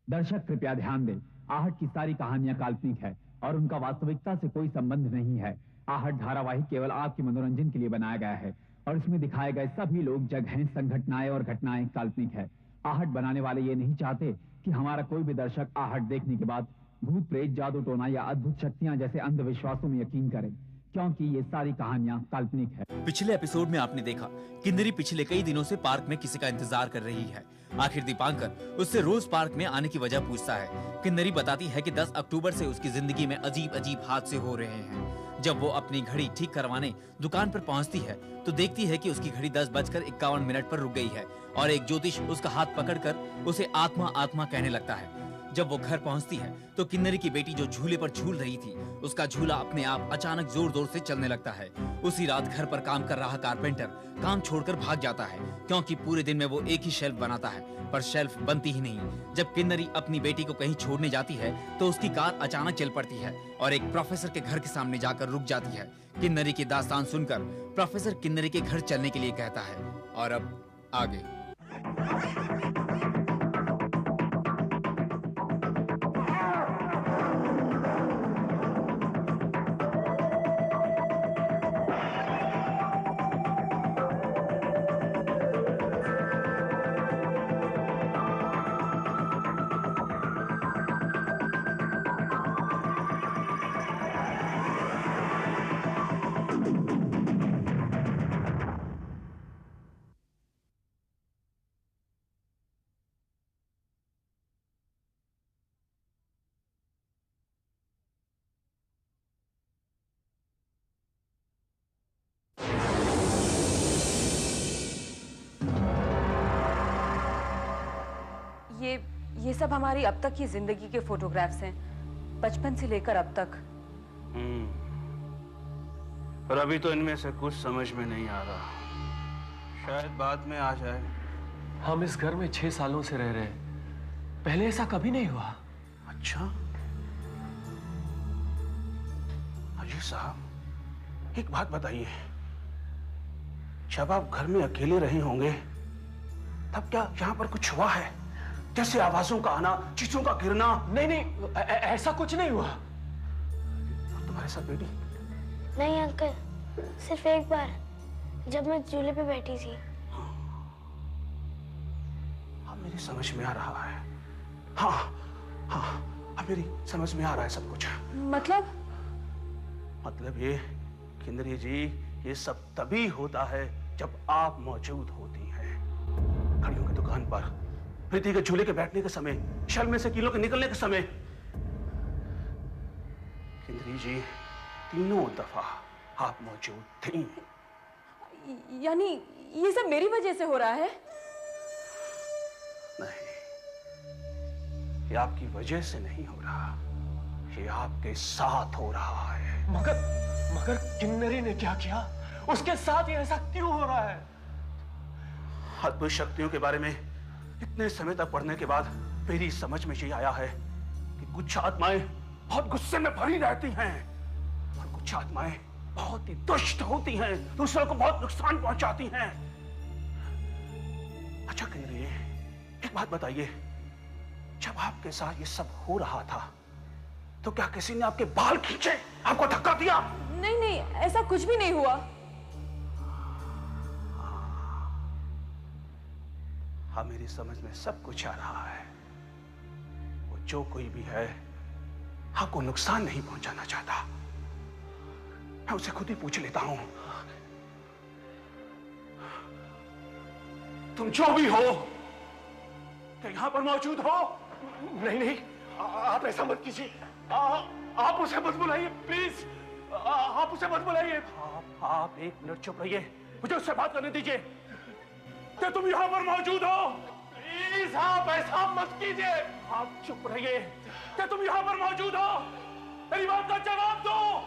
दर्शक कृपया ध्यान दें, आहट की सारी कहानियां काल्पनिक है और उनका वास्तविकता से कोई संबंध नहीं है। आहट धारावाहिक केवल आपके मनोरंजन के लिए बनाया गया है और इसमें दिखाए गए सभी लोग, जगहें, संघटनाएं और घटनाएं काल्पनिक है। आहट बनाने वाले ये नहीं चाहते कि हमारा कोई भी दर्शक आहट देखने के बाद भूत प्रेत, जादू टोना या अद्भुत शक्तियां जैसे अंधविश्वासों में यकीन करें, क्योंकि ये सारी कहानियां काल्पनिक है। पिछले एपिसोड में आपने देखा किन्नरी पिछले कई दिनों से पार्क में किसी का इंतजार कर रही है। आखिर दीपांकर उससे रोज पार्क में आने की वजह पूछता है। किन्नरी बताती है कि 10 अक्टूबर से उसकी जिंदगी में अजीब अजीब हादसे हो रहे हैं। जब वो अपनी घड़ी ठीक करवाने दुकान पर पहुंचती है तो देखती है कि उसकी घड़ी 10:51 पर रुक गई है और एक ज्योतिष उसका हाथ पकड़कर उसे आत्मा आत्मा कहने लगता है। जब वो घर पहुंचती है तो किन्नरी की बेटी जो झूले पर झूल रही थी, उसका झूला अपने आप अचानक जोर जोर से चलने लगता है। उसी रात घर पर काम कर रहा कारपेंटर काम छोड़कर भाग जाता है, क्योंकि पूरे दिन में वो एक ही शेल्फ बनाता है पर शेल्फ बनती ही नहीं। जब किन्नरी अपनी बेटी को कहीं छोड़ने जाती है तो उसकी कार अचानक चल पड़ती है और एक प्रोफेसर के घर के सामने जाकर रुक जाती है। किन्नरी की दास्तान सुनकर प्रोफेसर किन्नरी के घर चलने के लिए कहता है। और अब आगे। ये सब हमारी अब तक की जिंदगी के फोटोग्राफ्स हैं, बचपन से लेकर अब तक। पर अभी तो इनमें से कुछ समझ में नहीं आ रहा, शायद बाद में आ जाए। हम इस घर में 6 सालों से रह रहे हैं, पहले ऐसा कभी नहीं हुआ। अच्छा अजी साहब, एक बात बताइए, जब आप घर में अकेले रहे होंगे तब क्या यहाँ पर कुछ हुआ है? जैसे आवाजों का आना, चीजों का गिरना? नहीं, ऐसा कुछ नहीं हुआ। तुम्हारे साथ बेटी? नहीं अंकल, सिर्फ एक बार जब मैं झूले पे बैठी थी। हाँ, मेरी समझ में आ रहा है। हाँ, अब मेरी समझ में आ रहा है सब कुछ। मतलब ये किन्नरी जी, ये सब तभी होता है जब आप मौजूद होती हैं। घड़ियों की दुकान पर, प्रीति के झूले के बैठने के समय, शल में से कीलों के निकलने के समय, किन्नरी जी तीनों दफा आप मौजूद थी। यानी ये सब मेरी वजह से हो रहा है? नहीं, ये आपकी वजह से नहीं हो रहा, ये आपके साथ हो रहा है। मगर किन्नरी ने क्या किया? उसके साथ ये ऐसा क्यों हो रहा है? अद्भुत शक्तियों के बारे में इतने समय तक पढ़ने के बाद मेरी समझ में ये आया है कि कुछ आत्माएं बहुत गुस्से में भरी रहती हैं और कुछ आत्माएं बहुत ही दुष्ट होती हैं, दूसरों को बहुत नुकसान पहुंचाती हैं। अच्छा किन्नरी, एक बात बताइए, जब आपके साथ ये सब हो रहा था तो क्या किसी ने आपके बाल खींचे, आपको धक्का दिया? नहीं, ऐसा कुछ भी नहीं हुआ। हाँ, मेरी समझ में सब कुछ आ रहा है। वो जो कोई भी है आपको नुकसान नहीं पहुंचाना चाहता। मैं उसे खुद ही पूछ लेता हूं। तुम जो भी हो, क्या यहां पर मौजूद हो? नहीं, आप ऐसा मत कीजिए। आप उसे मत बुलाइए, प्लीज। आप उसे मत बुलाइए। आप एक मिनट चुप रहिए, मुझे उससे बात करने दीजिए। क्या तुम यहां पर मौजूद हो? प्लीज आप ऐसा मत कीजिए। आप चुप रहिए। क्या तुम यहां पर मौजूद हो? मेरी बात का जवाब दो।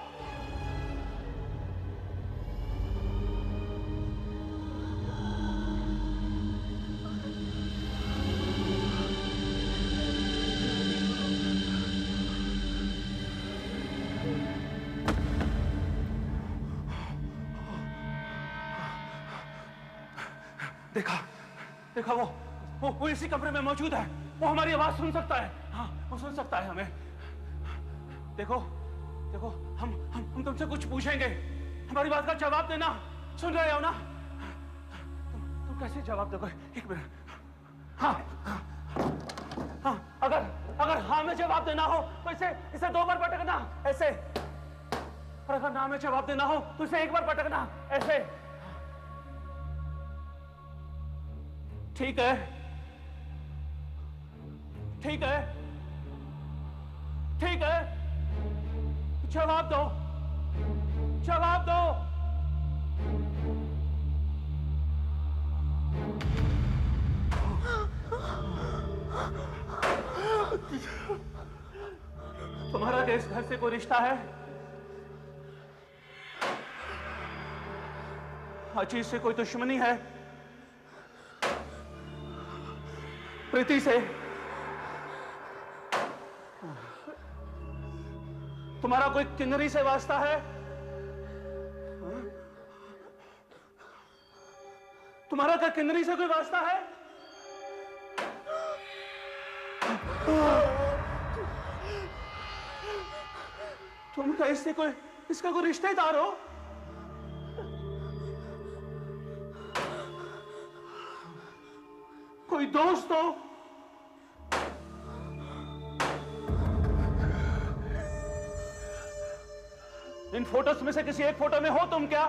देखा वो इसी कमरे में मौजूद है। वो हमारी आवाज सुन सकता है। हाँ, वो सुन सकता है हमें। देखो देखो, हम तुमसे कुछ पूछेंगे, हमारी बात का जवाब देना। सुन रहे हो ना? तुम कैसे जवाब दोगे? एक मिनट। हाँ हाँ, अगर हाँ में जवाब देना हो तो इसे 2 बार पटकना, ऐसे। और अगर ना में जवाब देना हो तो इसे 1 बार पटकना, ऐसे। ठीक है, ठीक है, ठीक है, जवाब दो, जवाब दो। तुम्हारा देश घर से कोई रिश्ता है? अजीत से कोई दुश्मनी है? प्रीति से? तुम्हारा कोई किन्नरी से वास्ता है? तुम्हारा क्या किन्नरी से कोई वास्ता है? तुम क्या इसका कोई रिश्तेदार हो? कोई दोस्त हो? इन फोटोज में से किसी एक फोटो में हो तुम क्या?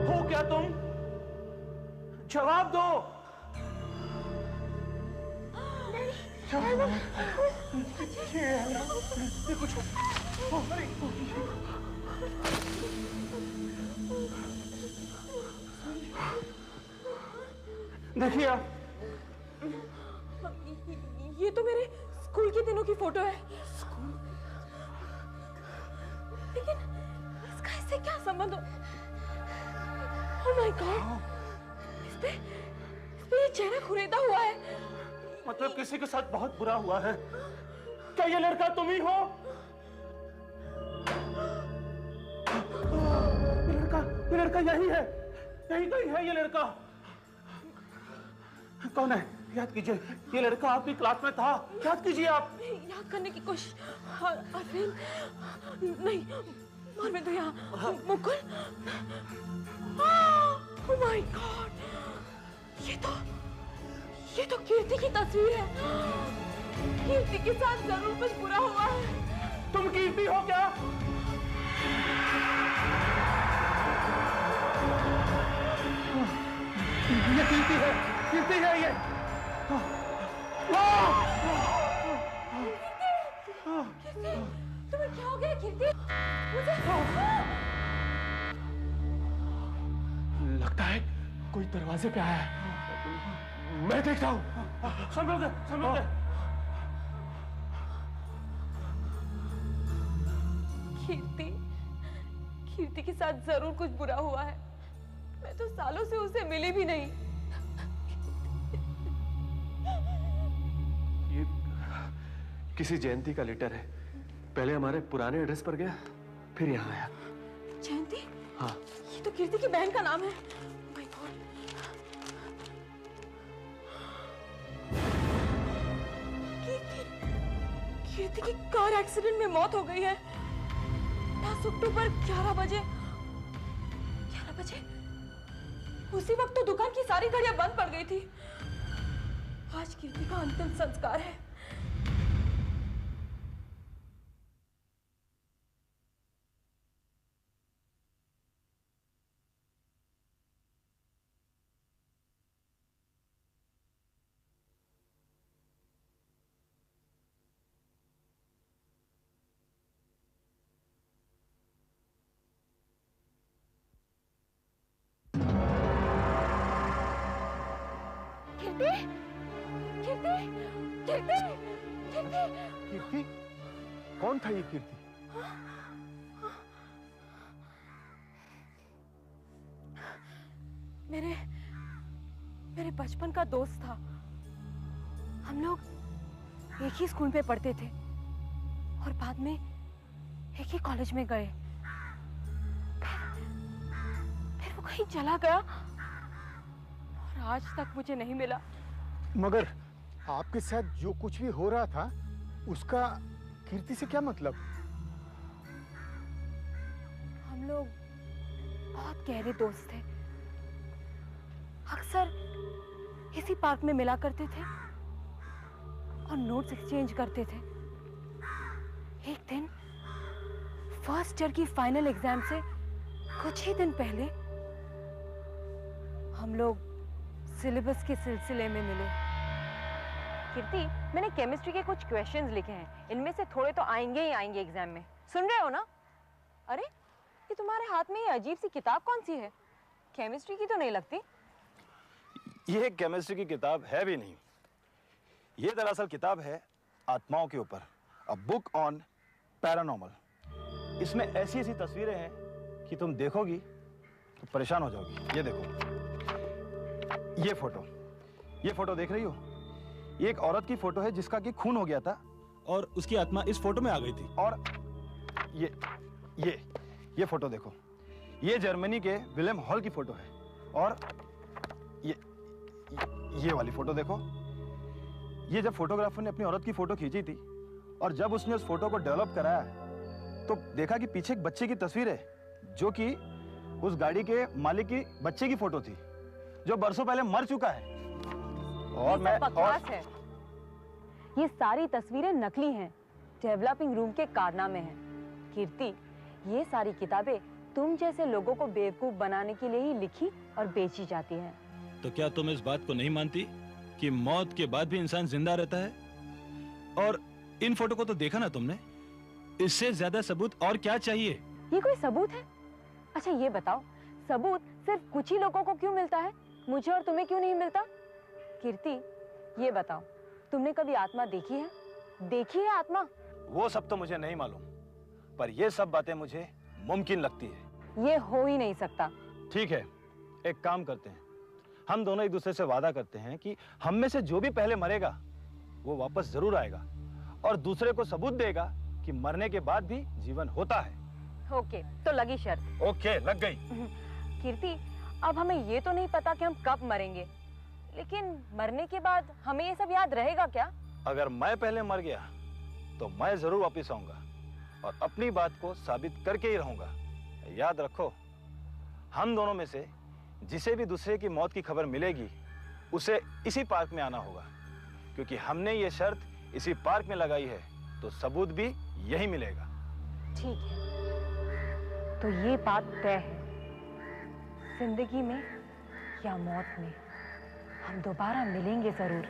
हो क्या तुम? जवाब दो। कुछ देखिए आप, ये तो मेरे स्कूल के दिनों की फोटो है। लेकिन इसका इससे क्या संबंध हो? ओह माय गॉड, इस पे ये चेहरा खुरेदा हुआ है। मतलब किसी के साथ बहुत बुरा हुआ है। क्या ये लड़का तुम ही हो? ये लड़का यही है, यही कहीं है ये लड़का। कौन है? याद कीजिए, ये लड़का आपकी क्लास में था। याद कीजिए आप। याद करने की कोशिश। नहीं, मालूम तो यहाँ मुकुल। ओह माय गॉड, ये तो कीर्ति की तस्वीर है। कीर्ति के साथ जरूर कुछ बुरा हुआ है। तुम कीर्ति हो क्या? ये कीर्ति है, कीर्ति है ये। कीर्ति, तुम्हें क्या हो गया कीर्ति? मुझे लगता है कोई दरवाजे पे आया है। मैं देखता हूँ। संभल के। कीर्ति के साथ जरूर कुछ बुरा हुआ है। मैं तो सालों से उसे मिली भी नहीं। ये किसी जयंती का लेटर है। पहले हमारे पुराने एड्रेस पर गया, फिर यहाँ आया। जयंती? हाँ। ये तो कीर्ति की बहन का नाम है। My God. कीर्ति की कार एक्सीडेंट में मौत हो गई है। 10 अक्टूबर 11 बजे। उसी वक्त तो दुकान की सारी घड़ियां बंद पड़ गई थी। आज कीर्ति का अंतिम संस्कार है। कीर्ति? कौन था ये कीर्ति? मेरे बचपन का दोस्त था। हम लोग एक ही स्कूल में पढ़ते थे और बाद में एक ही कॉलेज में गए। कहीं चला गया और आज तक मुझे नहीं मिला। मगर आपके साथ जो कुछ भी हो रहा था उसका कीर्ति से क्या मतलब? हम लोग बहुत गहरे दोस्त थे, अक्सर इसी पार्क में मिला करते थे और नोट्स एक्सचेंज करते थे। एक दिन फर्स्ट ईयर की फाइनल एग्जाम से कुछ ही दिन पहले हम लोग सिलेबस के सिलसिले में मिले। कीर्ति, मैंने केमिस्ट्री के कुछ क्वेश्चंस लिखे हैं, इनमें से थोड़े तो आएंगे ही आएंगे एग्जाम में। सुन रहे हो ना? अरे ये तुम्हारे हाथ में ये अजीब सी किताब कौन सी है? केमिस्ट्री की तो नहीं लगती। ये केमिस्ट्री की किताब है भी नहीं, ये दरअसल किताब है आत्माओं के ऊपर, अ बुक ऑन पैरानॉर्मल। इसमें ऐसी ऐसी तस्वीरें हैं कि तुम देखोगी तो परेशान हो जाओगी। ये देखो, ये फोटो देख रही हो? ये एक औरत की फोटो है जिसका कि खून हो गया था और उसकी आत्मा इस फोटो में आ गई थी। और ये फोटो देखो, ये जर्मनी के विलेम हॉल की फोटो है। और ये वाली फोटो देखो, ये जब फोटोग्राफर ने अपनी औरत की फोटो खींची थी और जब उसने उस फोटो को डेवलप कराया तो देखा कि पीछे एक बच्चे की तस्वीर है जो कि उस गाड़ी के मालिक की बच्चे की फोटो थी जो बरसों पहले मर चुका है। और ये सब बकवास है। ये सारी तस्वीरें नकली हैं, डेवलपिंग रूम के कारनामे हैं। कीर्ति, ये सारी किताबें तुम जैसे लोगों को बेवकूफ बनाने के लिए ही लिखी और बेची जाती हैं। तो क्या तुम इस बात को नहीं मानती कि मौत के बाद भी इंसान जिंदा रहता है? और इन फोटो को तो देखा ना तुमने, इससे ज्यादा सबूत और क्या चाहिए? ये कोई सबूत है? अच्छा ये बताओ, सबूत सिर्फ कुछ ही लोगों को क्यों मिलता है, मुझे और तुम्हें क्यों नहीं मिलता? कीर्ति, ये बताओ, तुमने कभी आत्मा देखी है? देखी है आत्मा? वो सब तो मुझे नहीं मालूम, पर ये सब बातें मुझे मुमकिन लगती है। ये हो ही नहीं सकता। ठीक है, एक काम करते हैं, हम दोनों एक दूसरे से वादा करते हैं कि हम में से जो भी पहले मरेगा वो वापस जरूर आएगा और दूसरे को सबूत देगा कि मरने के बाद भी जीवन होता है। ओके, तो लगी शर्त। ओके, लग गई। कीर्ति, अब हमें ये तो नहीं पता कि हम कब मरेंगे, लेकिन मरने के बाद हमें ये सब याद रहेगा क्या? अगर मैं पहले मर गया तो मैं जरूर वापस आऊंगा और अपनी बात को साबित करके ही रहूंगा। याद रखो, हम दोनों में से जिसे भी दूसरे की मौत की खबर मिलेगी उसे इसी पार्क में आना होगा, क्योंकि हमने ये शर्त इसी पार्क में लगाई है, तो सबूत भी यही मिलेगा। ठीक है, तो ये बात तय है, जिंदगी में या मौत में हम दोबारा मिलेंगे जरूर।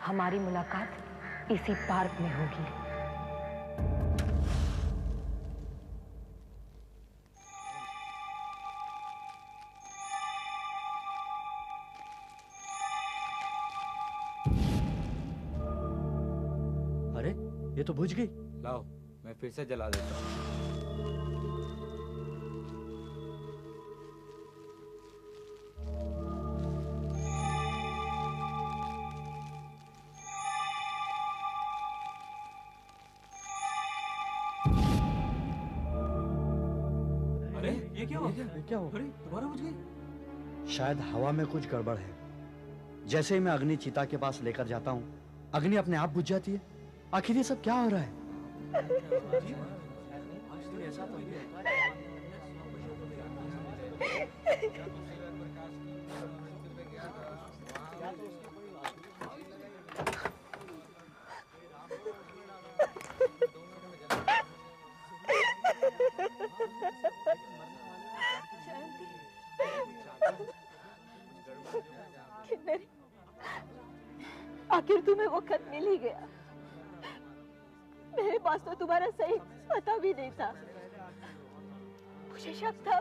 हमारी मुलाकात इसी पार्क में होगी। अरे ये तो बुझ गई। लाओ, मैं फिर से जला देता हूँ। अरे ये क्या हुआ? अरे दोबारा बुझ गई। शायद हवा में कुछ गड़बड़ है। जैसे ही मैं अग्नि चिता के पास लेकर जाता हूँ, अग्नि अपने आप बुझ जाती है। आखिर ये सब क्या हो रहा है? आखिर तुम्हें वो खत मिल ही गया। मेरे पास तो तुम्हारा सही पता भी नहीं था। मुझे शक था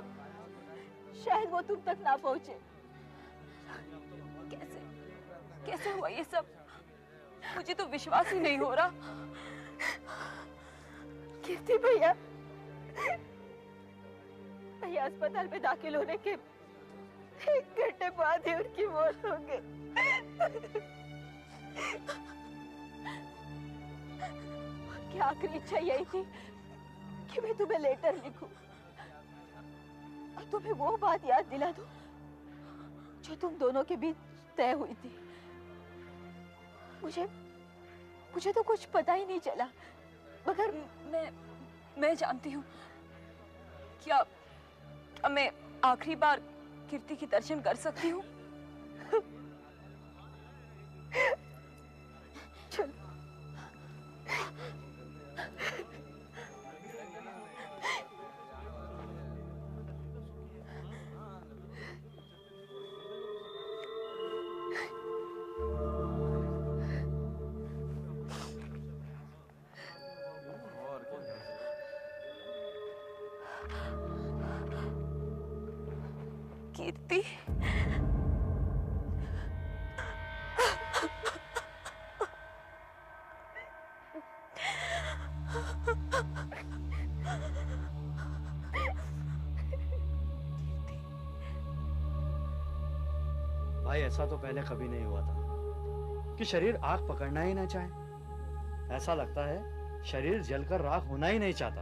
शायद वो तुम तक ना पहुंचे। कैसे कैसे हुआ ये सब? मुझे तो विश्वास ही नहीं हो रहा। कीर्ति भैया अस्पताल में दाखिल होने के 1 घंटे बाद ही उनकी मौत हो गई। उनकी आखिरी इच्छा यही थी कि मैं तुम्हें लेटर लिखूं और तुम्हें वो बात याद दिला दूं जो तुम दोनों के बीच तय हुई थी। मुझे तो कुछ पता ही नहीं चला, मगर मैं जानती हूँ। क्या मैं आखिरी बार कीर्ति की दर्शन कर सकती हूँ? चलो। कीर्ति, भाई ऐसा तो पहले कभी नहीं हुआ था कि शरीर आग पकड़ना ही ना चाहे। ऐसा लगता है शरीर जलकर राख होना ही नहीं चाहता।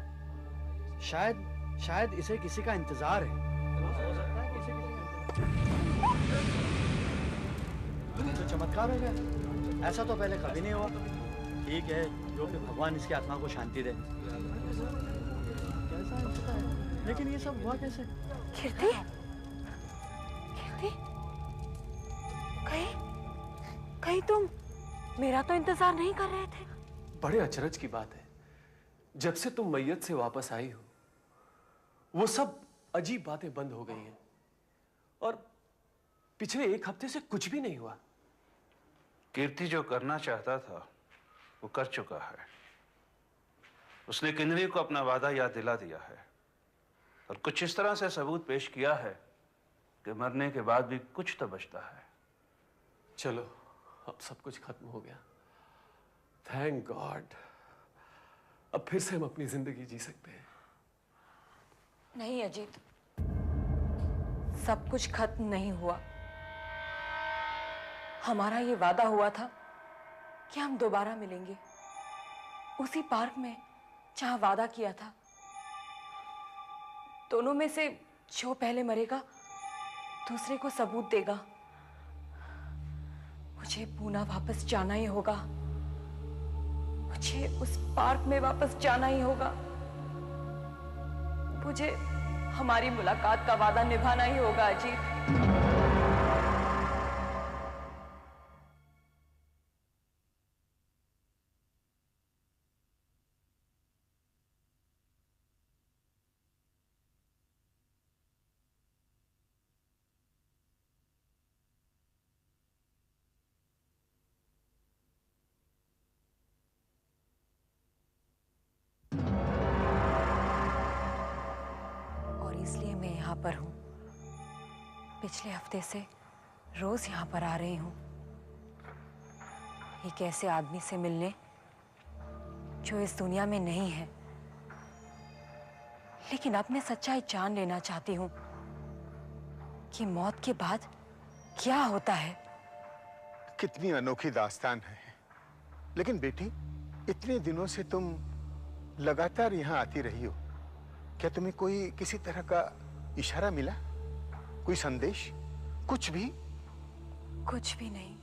शायद इसे किसी का इंतजार है। हो सकता है तो चमत्कार हो गया। ऐसा तो पहले कभी नहीं हुआ। ठीक है, जो कि भगवान इसकी आत्मा को शांति दे। कैसा लगता है, लेकिन ये सब हुआ कैसे? कीर्ति, कहीं तुम मेरा तो इंतजार नहीं कर रहे थे? बड़े अचरज की बात है, जब से तुम मैयत से वापस आई हो वो सब अजीब बातें बंद हो गई हैं और पिछले 1 हफ्ते से कुछ भी नहीं हुआ। कीर्ति जो करना चाहता था वो कर चुका है। उसने किन्नरी को अपना वादा याद दिला दिया है और कुछ इस तरह से सबूत पेश किया है कि मरने के बाद भी कुछ तो बचता है। चलो, अब सब कुछ खत्म हो गया। Thank God. अब फिर से हम अपनी जिंदगी जी सकते हैं। नहीं अजीत, सब कुछ खत्म नहीं हुआ। हमारा ये वादा हुआ था कि हम दोबारा मिलेंगे उसी पार्क में जहां वादा किया था। दोनों में से जो पहले मरेगा दूसरे को सबूत देगा। मुझे पूना वापस जाना ही होगा। मुझे उस पार्क में वापस जाना ही होगा। मुझे हमारी मुलाकात का वादा निभाना ही होगा अजीत। इसलिए मैं यहाँ पर हूँ। पिछले हफ्ते से रोज यहाँ पर आ रही हूँ एक ऐसे आदमी से मिलने जो इस दुनिया में नहीं है, लेकिन अब मैं सच्चाई जान लेना चाहती हूँ कि मौत के बाद क्या होता है। कितनी अनोखी दास्तान है। लेकिन बेटी, इतने दिनों से तुम लगातार यहाँ आती रही हो, क्या तुम्हें कोई किसी तरह का इशारा मिला? कोई संदेश? कुछ भी? कुछ भी नहीं।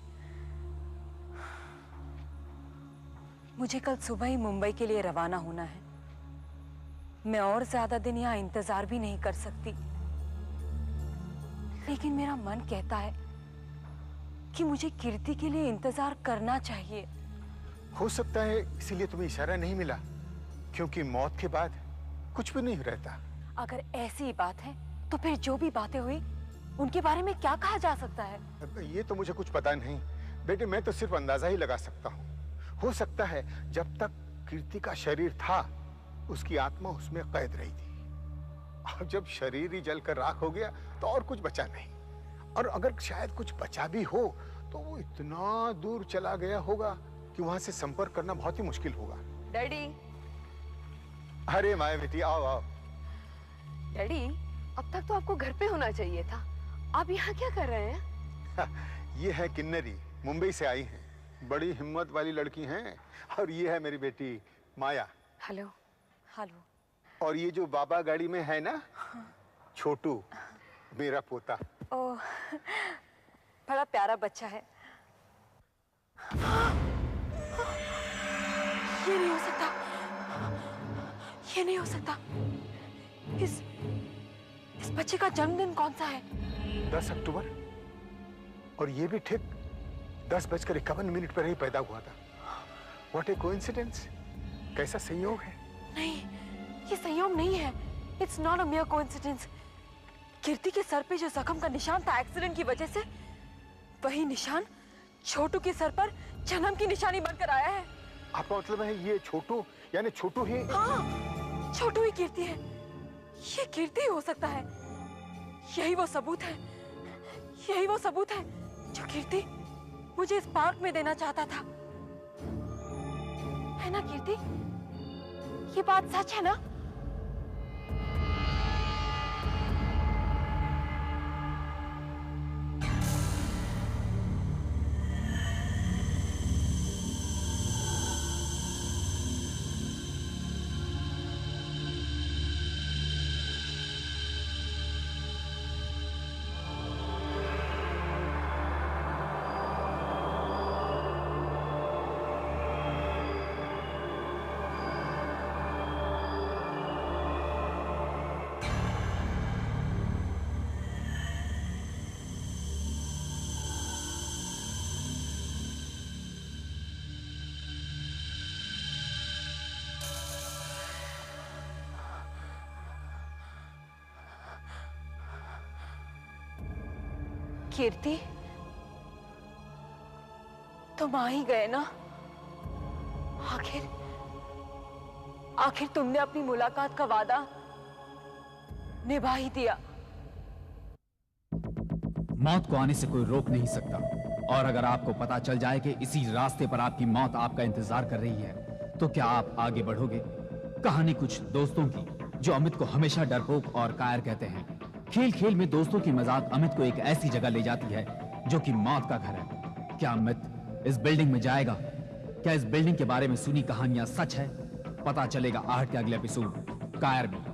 मुझे कल सुबह ही मुंबई के लिए रवाना होना है। मैं और ज्यादा दिन यहाँ इंतजार भी नहीं कर सकती, लेकिन मेरा मन कहता है कि मुझे कीर्ति के लिए इंतजार करना चाहिए। हो सकता है इसीलिए तुम्हें इशारा नहीं मिला, क्योंकि मौत के बाद कुछ भी नहीं रहता। अगर ऐसी बात है तो फिर जो भी बातें हुई उनके बारे में क्या कहा जा सकता है? ये तो मुझे कुछ पता नहीं बेटे, मैं तो सिर्फ अंदाजा ही लगा सकता हूँ। हो सकता है जब तक कीर्ति का शरीर था उसकी आत्मा उसमें कैद रही थी, और जब शरीर ही जलकर राख हो गया तो और कुछ बचा नहीं। और अगर शायद कुछ बचा भी हो तो वो इतना दूर चला गया होगा कि वहां से संपर्क करना बहुत ही मुश्किल होगा। डैडी। अरे माया बेटी, आओ आओ। डैडी, अब तक तो आपको घर पे होना चाहिए था, आप यहाँ क्या कर रहे हैं? ये है किन्नरी, मुंबई से आई हैं, बड़ी हिम्मत वाली लड़की हैं। और ये है मेरी बेटी माया। हेलो। हेलो। और ये जो बाबा गाड़ी में है ना, छोटू, मेरा पोता। ओह, बड़ा प्यारा बच्चा है। ये नहीं हो सकता, ये नहीं हो सकता। इस बच्चे का जन्मदिन कौन सा है? 10 अक्टूबर, और ये भी ठीक 10:51 पर ही पैदा हुआ था। What a coincidence! कैसा संयोग है। नहीं, ये संयोग नहीं है। It's not a mere coincidence. कीर्ति के सर पे जो जख्म का निशान था एक्सीडेंट की वजह से, वही निशान छोटू के सर पर जन्म की निशानी बनकर आया है। आपका मतलब है ये छोटू, यानी छोटू ही? हाँ, छोटू ही कीर्ति है। ये कीर्ति हो सकता है। यही वो सबूत है, यही वो सबूत है जो कीर्ति मुझे इस पार्क में देना चाहता था। है ना कीर्ति? ये बात सच है ना? कीर्ति, तुम आ ही गए ना? आखिर तुमने अपनी मुलाकात का वादा निभा ही दिया। मौत को आने से कोई रोक नहीं सकता, और अगर आपको पता चल जाए कि इसी रास्ते पर आपकी मौत आपका इंतजार कर रही है, तो क्या आप आगे बढ़ोगे? कहानी कुछ दोस्तों की जो अमित को हमेशा डरपोक और कायर कहते हैं। खेल खेल में दोस्तों की मजाक अमित को एक ऐसी जगह ले जाती है जो कि मौत का घर है। क्या अमित इस बिल्डिंग में जाएगा? क्या इस बिल्डिंग के बारे में सुनी कहानियां सच है? पता चलेगा आहट के अगले एपिसोड कायर में।